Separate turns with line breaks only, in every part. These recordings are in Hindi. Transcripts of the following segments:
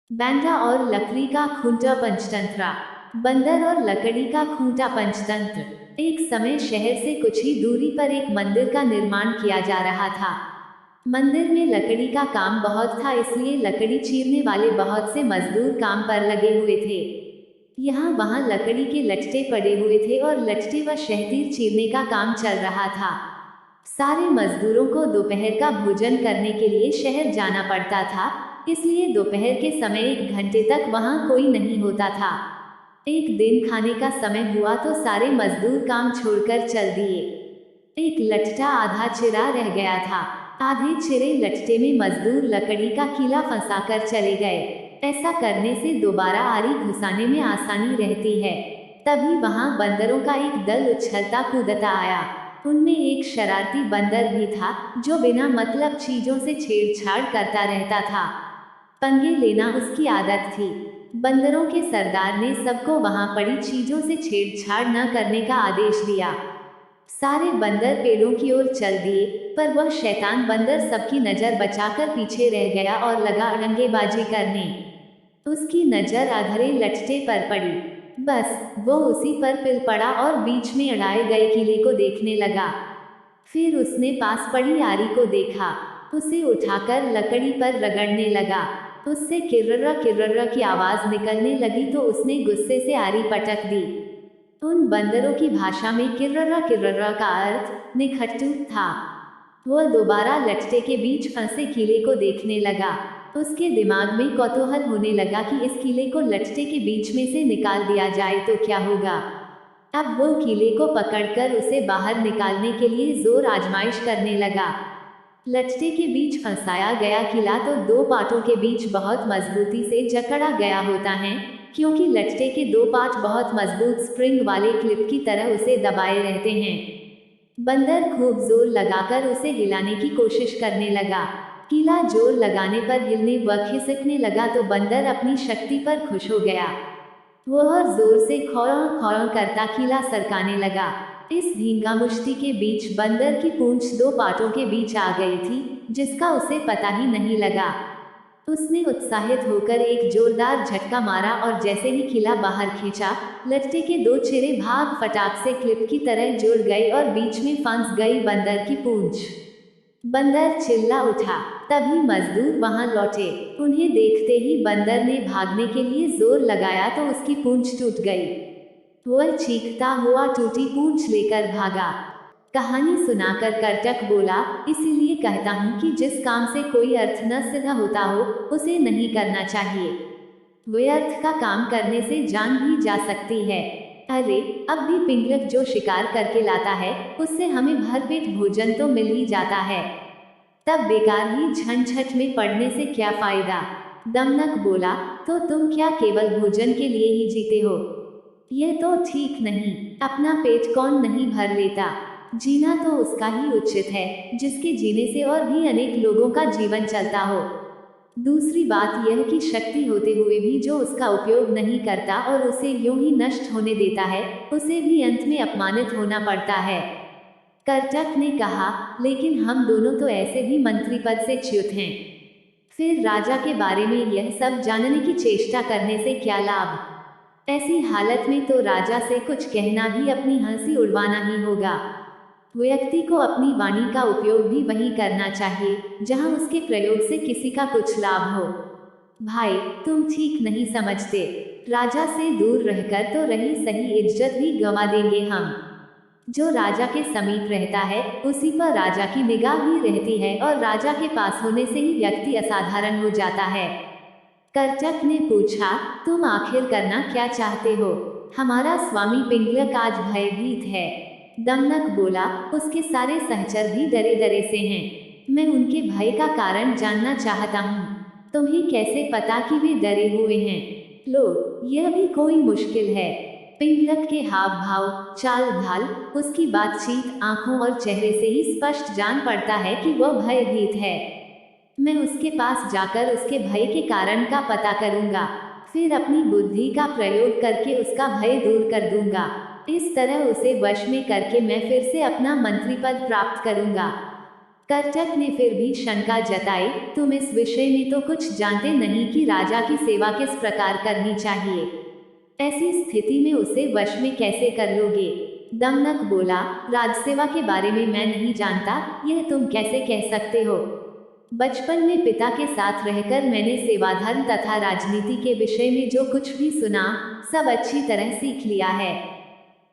बैंडा और लकड़ी का खूंटा पंचतंत्र। बंदर और लकड़ी का खूंटा पंचतंत्र। एक समय शहर से कुछ ही दूरी पर एक मंदिर का निर्माण किया जा रहा था। मंदिर में लकड़ी का काम बहुत था, इसलिए लकड़ी चीरने वाले बहुत से मजदूर काम पर लगे हुए थे। यहाँ वहाँ लकड़ी के लट्टे पड़े हुए थे और लट्टे व शहतीर चीरने का काम चल रहा था। सारे मजदूरों को दोपहर का भोजन करने के लिए शहर जाना पड़ता था, इसलिए दोपहर के समय 1 घंटे तक वहाँ कोई नहीं होता था। एक दिन खाने का समय हुआ तो सारे मजदूर काम छोड़कर चल दिए। एक लट्टा आधा चिरा रह गया था। आधे चिरे लट्टे में मजदूर लकड़ी का कीला फंसाकर चले गए। ऐसा करने से दोबारा आरी घुसाने में आसानी रहती है। तभी वहां बंदरों का एक दल उछलता कूदता आया। उनमें एक शरारती बंदर भी था, जो बिना मतलब चीजों से छेड़छाड़ करता रहता था। पंगे लेना उसकी आदत थी। बंदरों के सरदार ने सबको वहां पड़ी चीजों से छेड़छाड़ न करने का आदेश दिया। सारे बंदर पेड़ों की ओर चल दिए, पर वह शैतान बंदर सबकी नजर बचाकर पीछे रह गया और लगा अड़ंगेबाजी करने। उसकी नजर अधरे लट्टे पर पड़ी। बस वो उसी पर पिल पड़ा और बीच में अड़ाए गए किले को देखने लगा। फिर उसने पास पड़ी आरी को देखा। उसे उठाकर लकड़ी पर रगड़ने लगा। उससे किर्रर्रा किर्रर्रा की आवाज निकलने लगी तो उसने गुस्से से आरी पटक दी। उन बंदरों की भाषा में किर्रर्रा का अर्थ निखट्टू था। वह दोबारा लट्टे के बीच फंसे किले को देखने लगा। उसके दिमाग में कौतूहल होने लगा कि इस किले को लट्टे के बीच में से निकाल दिया जाए तो क्या होगा। अब वो किले को पकड़कर उसे बाहर निकालने के लिए जोर आजमाइश करने लगा। लट्टे के बीच फंसाया गया किला तो 2 पाटों के बीच बहुत मजबूती से जकड़ा गया होता है, क्योंकि लट्टे के 2 पाट बहुत मजबूत स्प्रिंग वाले क्लिप की तरह उसे दबाए रहते हैं। बंदर खूब जोर लगाकर उसे हिलाने की कोशिश करने लगा। किला जोर लगाने पर हिलने व खिसकने लगा तो बंदर अपनी शक्ति पर खुश हो गया। वह जोर से खौं खौं करता किला सरकाने लगा। इस धींगामुष्टि के बीच बंदर की पूंछ 2 पाटों के बीच आ गई थी, जिसका उसे पता ही नहीं लगा। उसने उत्साहित होकर एक जोरदार झटका मारा और जैसे ही किला बाहर खींचा, लट्टे के 2 चिरे भाग फटाक से क्लिप की तरह जुड़ गए और बीच में फंस गई बंदर की पूंछ। बंदर चिल्ला उठा। तभी मजदूर वहां लौटे। उन्हें देखते ही बंदर ने भागने के लिए जोर लगाया तो उसकी पूंछ टूट गई। वह चीखता हुआ टूटी पूंछ लेकर भागा। कहानी सुनाकर करटक बोला, इसीलिए कहता हूँ कि जिस काम से कोई अर्थ न सिद्ध होता हो, उसे नहीं करना चाहिए। व्यर्थ का काम करने से जान भी जा सकती है। अरे, अब भी पिंगलक जो शिकार करके लाता है, उससे हमें भरपेट भोजन तो मिल ही जाता है। तब बेकार ही झंझट में पड़ने से क्या फायदा। दमनक बोला, तो तुम क्या केवल भोजन के लिए ही जीते हो? यह तो ठीक नहीं। अपना पेट कौन नहीं भर लेता। जीना तो उसका ही उचित है, जिसके जीने से और भी अनेक लोगों का जीवन चलता हो। दूसरी बात यह कि शक्ति होते हुए भी जो उसका उपयोग नहीं करता और उसे यूं ही नष्ट होने देता है, उसे भी अंत में अपमानित होना पड़ता है। करटक ने कहा, लेकिन हम दोनों तो ऐसे भी मंत्री पद से च्युत हैं। फिर राजा के बारे में यह सब जानने की चेष्टा करने से क्या लाभ। ऐसी हालत में तो राजा से कुछ कहना भी अपनी हंसी उड़वाना ही होगा। व्यक्ति को अपनी वाणी का उपयोग भी वही करना चाहिए जहां उसके प्रयोग से किसी का कुछ लाभ हो। भाई, तुम ठीक नहीं समझते। राजा से दूर रहकर तो रही सही इज्जत भी गंवा देंगे हम। जो राजा के समीप रहता है, उसी पर राजा की निगाह भी रहती है और राजा के पास होने से ही व्यक्ति असाधारण हो जाता है। करचक ने पूछा, तुम आखिर करना क्या चाहते हो? हमारा स्वामी पिंगलक आज भयभीत है। दमनक बोला, उसके सारे सहचर भी डरे डरे से हैं। मैं उनके भय का कारण जानना चाहता हूँ। तुम्हें कैसे पता कि वे डरे हुए हैं? लो, यह भी कोई मुश्किल है। पिंगलक के हाव भाव, चाल ढाल, उसकी बातचीत, आंखों और चेहरे से ही स्पष्ट जान पड़ता है कि वह भयभीत है। मैं उसके पास जाकर उसके भय के कारण का पता करूंगा, फिर अपनी बुद्धि का प्रयोग करके उसका भय दूर कर दूंगा। इस तरह उसे वश में करके मैं फिर से अपना मंत्री पद प्राप्त करूंगा। कर्टक ने फिर भी शंका जताई, तुम इस विषय में तो कुछ जानते नहीं कि राजा की सेवा किस प्रकार करनी चाहिए। ऐसी स्थिति में उसे वश में कैसे कर लोगे? दमनक बोला, राजसेवा के बारे में मैं नहीं जानता, यह तुम कैसे कह सकते हो? बचपन में पिता के साथ रहकर मैंने सेवाधर्म तथा राजनीति के विषय में जो कुछ भी सुना, सब अच्छी तरह सीख लिया है।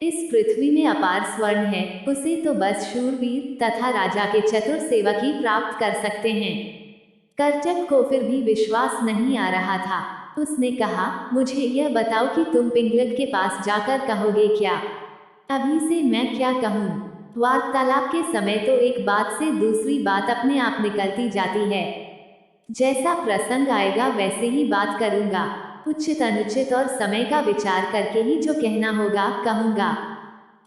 इस पृथ्वी में अपार स्वर्ण है, उसे तो बस शूरवीर तथा राजा के चतुर सेवक ही प्राप्त कर सकते हैं। कर्टक को फिर भी विश्वास नहीं आ रहा था। उसने कहा, मुझे यह बताओ कि तुम पिंगलक के पास जाकर कहोगे क्या? अभी से मैं क्या कहूँ? वार्तालाप के समय तो एक बात से दूसरी बात अपने आप निकलती जाती है। जैसा प्रसंग आएगा वैसे ही बात करूँगा। उचित अनुचित और समय का विचार करके ही जो कहना होगा कहूँगा।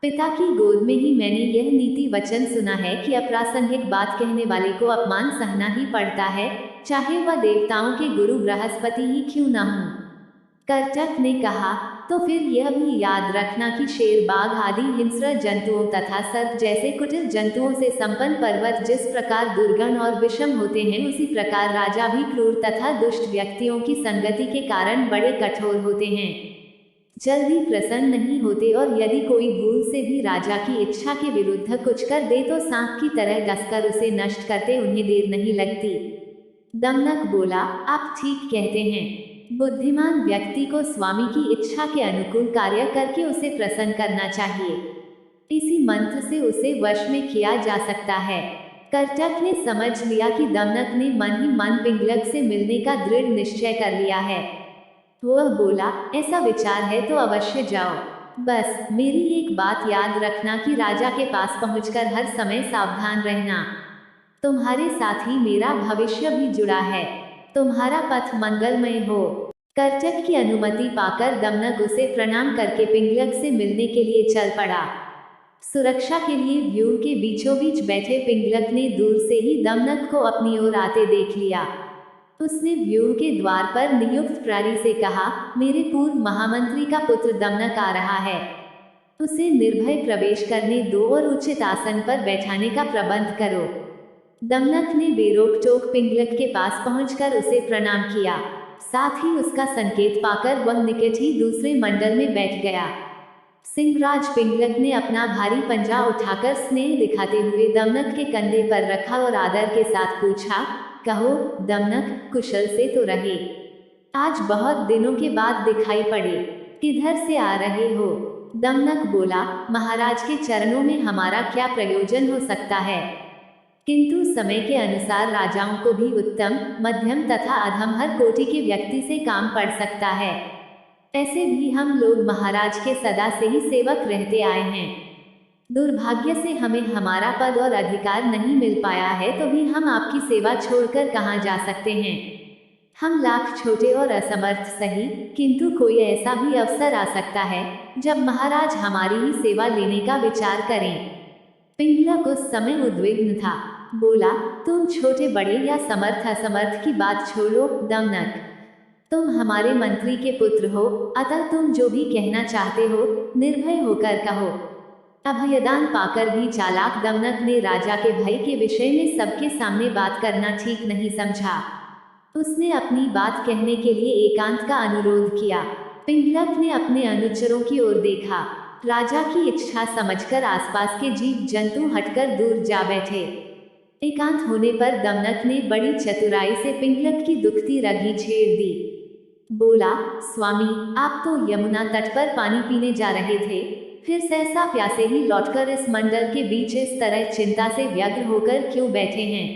पिता की गोद में ही मैंने यह नीति वचन सुना है कि अप्रासंगिक बात कहने वाले को अपमान सहना ही पड़ता है, चाहे वह देवताओं के गुरु बृहस्पति ही क्यों न हो। कर्टक ने कहा, तो फिर यह भी याद रखना कि शेर, बाघ आदि हिंस्र जंतुओं तथा सर्प जैसे कुटिल जंतुओं से संपन्न पर्वत जिस प्रकार दुर्गण और विषम होते हैं, उसी प्रकार राजा भी क्रूर तथा दुष्ट व्यक्तियों की संगति के कारण बड़े कठोर होते हैं, जल्दी प्रसन्न नहीं होते, और यदि कोई भूल से भी राजा की इच्छा के विरुद्ध कुछ कर दे तो सांप की तरह डसकर उसे नष्ट करते उन्हें देर नहीं लगती। दमनक बोला, आप ठीक कहते हैं। बुद्धिमान व्यक्ति को स्वामी की इच्छा के अनुकूल कार्य करके उसे प्रसन्न करना चाहिए। इसी मंत्र से उसे वश में किया जा सकता है। कर्टक ने समझ लिया कि दमनक ने मन ही मन पिंगलक से मिलने का दृढ़ निश्चय कर लिया है। वह बोला, ऐसा विचार है तो अवश्य जाओ। बस मेरी एक बात याद रखना कि राजा के पास पहुंचकर हर समय सावधान रहना। तुम्हारे साथ ही मेरा भविष्य भी जुड़ा है। तुम्हारा पथ मंगलमय हो। कर्टक की अनुमति पाकर दमनक उसे प्रणाम करके पिंगलक से मिलने के लिए चल पड़ा। सुरक्षा के लिए व्यूह के बीचों बीच बैठे पिंगलक ने दूर से ही दमनक को अपनी ओर आते देख लिया। उसने व्यूह के द्वार पर नियुक्त प्रहरी से कहा, मेरे पूर्व महामंत्री का पुत्र दमनक आ रहा है, उसे निर्भय प्रवेश करने दो और उचित आसन पर बैठाने का प्रबंध करो। दमनक ने बेरोक टोक पिंगलक के पास पहुंचकर उसे प्रणाम किया। साथ ही उसका संकेत पाकर वह निकट ही दूसरे मंडल में बैठ गया। सिंहराज पिंगलक ने अपना भारी पंजा उठाकर स्नेह दिखाते हुए दमनक के कंधे पर रखा और आदर के साथ पूछा, कहो दमनक, कुशल से तो रहे? आज बहुत दिनों के बाद दिखाई पड़े, किधर से आ रहे हो? दमनक बोला, महाराज के चरणों में हमारा क्या प्रयोजन हो सकता है, किंतु समय के अनुसार राजाओं को भी उत्तम, मध्यम तथा अधम हर कोटि के व्यक्ति से काम पड़ सकता है। ऐसे भी हम लोग महाराज के सदा से ही सेवक रहते आए हैं। दुर्भाग्य से हमें हमारा पद और अधिकार नहीं मिल पाया है, तो भी हम आपकी सेवा छोड़कर कहाँ जा सकते हैं। हम लाख छोटे और असमर्थ सही, किंतु कोई ऐसा भी अवसर आ सकता है जब महाराज हमारी ही सेवा लेने का विचार करें। पिंगलक उस समय उद्विग्न था। बोला, तुम छोटे बड़े या समर्थ असमर्थ की बात छोड़ो दमनक, तुम हमारे मंत्री के पुत्र हो, अतः तुम जो भी कहना चाहते हो निर्भय होकर कहो। अभयदान पाकर भी चालाक दमनक ने राजा के भय के विषय में सबके सामने बात करना ठीक नहीं समझा। उसने अपनी बात कहने के लिए एकांत का अनुरोध किया। पिंगलक ने अपने अनुचरों की ओर देखा। राजा की इच्छा समझकर आसपास के जीव जंतु हटकर दूर जा बैठे। एकांत होने पर दमनक ने बड़ी चतुराई से पिंगलक की दुखती रगी छेड़ दी। बोला, स्वामी, आप तो यमुना तट पर पानी पीने जा रहे थे, फिर सहसा प्यासे ही लौटकर इस मंडल के बीच इस तरह चिंता से व्यग्र होकर क्यों बैठे हैं?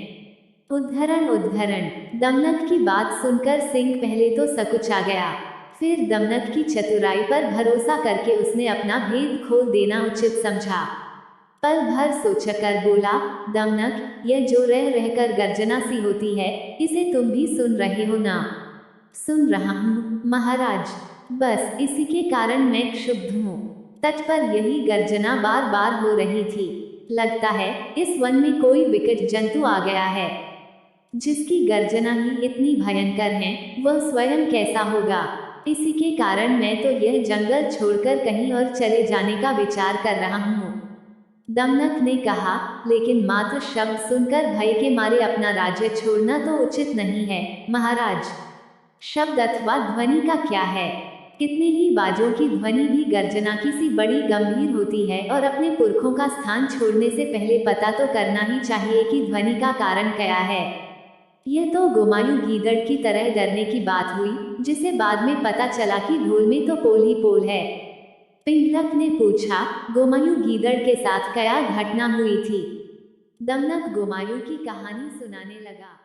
उद्धरण उद्धरण। दमनक की बात सुनकर सिंह पहले तो सकुचा गया, फिर दमनक की चतुराई पर भरोसा करके उसने अपना भेद खोल देना उचित समझा। पल भर सोचकर बोला, दमनक, यह जो रह रहकर गर्जना सी होती है, इसे तुम भी सुन रहे हो ना? सुन रहा हूँ महाराज, बस इसी के कारण मैं क्षुब्ध हूँ। तट पर यही गर्जना बार बार हो रही थी। लगता है इस वन में कोई विकट जंतु आ गया है। जिसकी गर्जना ही इतनी भयंकर है, वह स्वयं कैसा होगा? इसी के कारण मैं तो यह जंगल छोड़कर कहीं और चले जाने का विचार कर रहा हूँ। दमनक ने कहा, लेकिन मात्र शब्द सुनकर भय के मारे अपना राज्य छोड़ना तो उचित नहीं है, महाराज। शब्द अथवा ध्वनि का क्या है? कितने ही बाजों की ध्वनि भी गर्जना की सी बड़ी गंभीर होती है और अपने पुरखों का स्थान छोड़ने से पहले पता तो करना ही चाहिए कि ध्वनि का कारण क्या है। यह तो गोमायु गीदड़ की तरह डरने की बात हुई, जिसे बाद में पता चला कि ढोल में तो पोल ही पोल है। पिंगलक ने पूछा, गोमायु गीदड़ के साथ क्या घटना हुई थी? दमनक गोमायु की कहानी सुनाने लगा।